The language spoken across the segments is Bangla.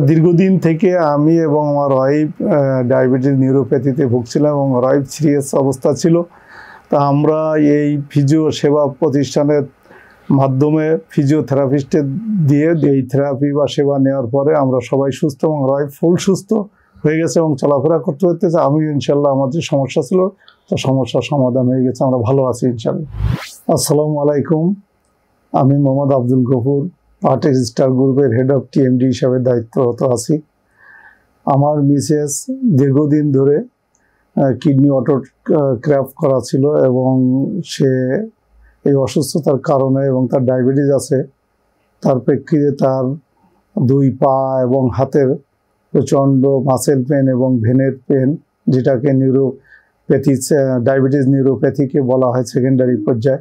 দীর্ঘদিন থেকে আমি এবং আমার ওয়াইফ ডায়াবেটিস নিউরোপ্যাথিতে ভুগছিলাম এবং ওয়াইফ সিরিয়াস অবস্থা ছিল। তা আমরা এই ফিজিও সেবা প্রতিষ্ঠানের মাধ্যমে ফিজিওথেরাপিস্টের দিয়ে এই থেরাপি বা সেবা নেওয়ার পরে আমরা সবাই সুস্থ এবং ওয়াইফ ফুল সুস্থ হয়ে গেছে এবং চলাফেরা করতে হতেছে। আমি ইনশাল্লাহ আমার যে সমস্যা ছিল তো সমস্যার সমাধান হয়ে গেছে, আমরা ভালো আছি ইনশাল্লাহ। আসসালামু আলাইকুম, আমি মোহাম্মদ আব্দুল গফুর, আর্টিস্ট স্টার গ্রুপের হেড অফ টিএমডি হিসাবে দায়িত্বরত আছি। আমার মিসেস দীর্ঘদিন ধরে কিডনি অটো ক্র্যাপ করা ছিল এবং সে এই অসুস্থতার কারণে এবং তার ডায়াবেটিস আছে, তার প্রেক্ষিতে তার দুই পা এবং হাতের প্রচণ্ড মাসেল পেন এবং ভেনের পেন, যেটাকে নিউরোপ্যাথি ডায়াবেটিস নিউরোপ্যাথিকে বলা হয় সেকেন্ডারি পর্যায়ে,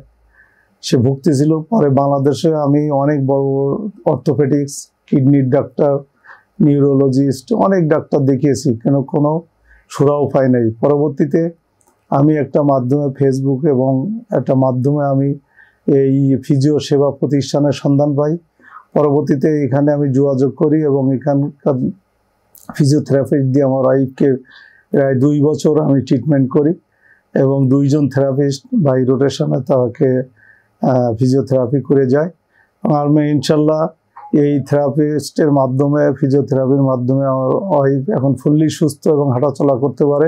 সে ভুগতেছিল। পরে বাংলাদেশে আমি অনেক বড় অর্থোপেডিক্স, কিডনির ডাক্তার, নিউরোলজিস্ট অনেক ডাক্তার দেখিয়েছি, কেন কোনো সুরাও পাই নাই। পরবর্তীতে আমি একটা মাধ্যমে ফেসবুক এবং একটা মাধ্যমে আমি এই ফিজিও সেবা প্রতিষ্ঠানের সন্ধান পাই। পরবর্তীতে এখানে আমি যোগাযোগ করি এবং এখানকার ফিজিওথেরাপিস্ট দিয়ে আমার ওয়াইফকে প্রায় 2 বছর আমি ট্রিটমেন্ট করি এবং 2 জন থেরাপিস্ট বাই রোটেশনে তাকে ফিজিওথেরাপি করে যায়। আর আমি ইনশাল্লাহ এই থেরাপিস্টের মাধ্যমে, ফিজিওথেরাপির মাধ্যমে আমার ওয়াইফ এখন ফুললি সুস্থ এবং হাঁটাচলা করতে পারে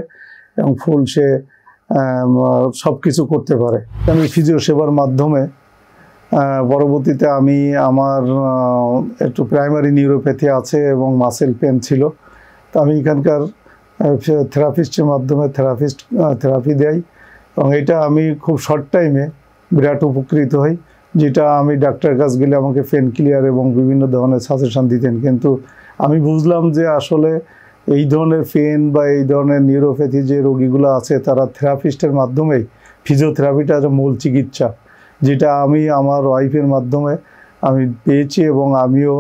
এবং সে সব কিছু করতে পারে। আমি ফিজিও সেবার মাধ্যমে পরবর্তীতে আমি আমার একটু প্রাইমারি নিউরোপ্যাথি আছে এবং মাসেল পেন ছিল, তো আমি এখানকার থেরাপিস্টের মাধ্যমে থেরাপি দেই এবং এটা আমি খুব শর্ট টাইমে বিরাট উপকৃত হই। যেটা আমি ডাক্তারের কাছে গেলে আমাকে পেন ক্লিয়ার এবং বিভিন্ন ধরনের সাজেশন দিতেন, কিন্তু আমি বুঝলাম যে আসলে এই ধরনের পেন বা এই ধরনের নিউরোপ্যাথি যে রোগীগুলো আছে তারা থেরাপিস্টের মাধ্যমেই ফিজিওথেরাপিটা মূল চিকিৎসা, যেটা আমি আমার ওয়াইফের মাধ্যমে আমি পেয়েছি এবং আমিও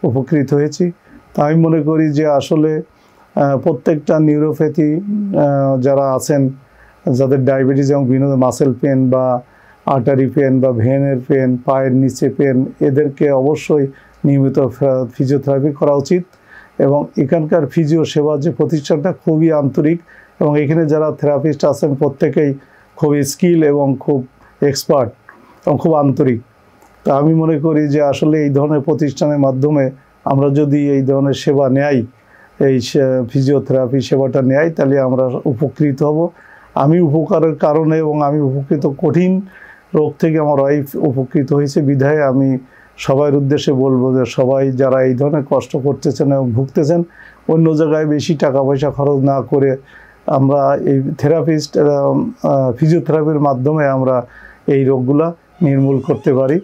উপকৃত হয়েছি। তা আমি মনে করি যে আসলে প্রত্যেকটা নিউরোপ্যাথি যারা আছেন, যাদের ডায়াবেটিস এবং বিভিন্ন মাসেল পেন বা আর্টারি পেন বা ভেনের পেন, পায়ের নিচে পেন, এদেরকে অবশ্যই নিয়মিত ফিজিওথেরাপি করা উচিত। এবং এখানকার ফিজিও সেবা যে প্রতিষ্ঠানটা খুবই আন্তরিক এবং এখানে যারা থেরাপিস্ট আছেন প্রত্যেকেই খুবই স্কিল এবং খুব এক্সপার্ট এবং খুব আন্তরিক। তা আমি মনে করি যে আসলে এই ধরনের প্রতিষ্ঠানের মাধ্যমে আমরা যদি এই ধরনের সেবা নেই, এই ফিজিওথেরাপি সেবাটা নেই, তাহলে আমরা উপকৃত হব। আমি উপকারের কারণে এবং আমি উপকৃত, কঠিন রোগ থেকে আমার ওয়াইফ উপকৃত হয়েছে বিধায় আমি সবার উদ্দেশ্যে বলবো যে সবাই যারা এই ধরনের কষ্ট করতেছেন এবং ভুগতেছেন, অন্য জায়গায় বেশি টাকা পয়সা খরচ না করে আমরা এই থেরাপিস্ট ফিজিওথেরাপির মাধ্যমে আমরা এই রোগগুলা নির্মূল করতে পারি।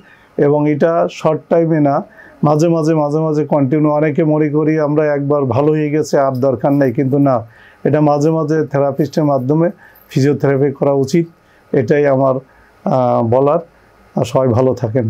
এবং এটা শর্ট টাইমে না, মাঝে মাঝে কন্টিনিউ। অনেকে মনে করি আমরা একবার ভালো হয়ে গেছে আর দরকার নেই, কিন্তু না, এটা মাঝে মাঝে থেরাপিস্টের মাধ্যমে ফিজিওথেরাপি করা উচিত, এটাই আমার বলার। সবাই ভালো থাকেন।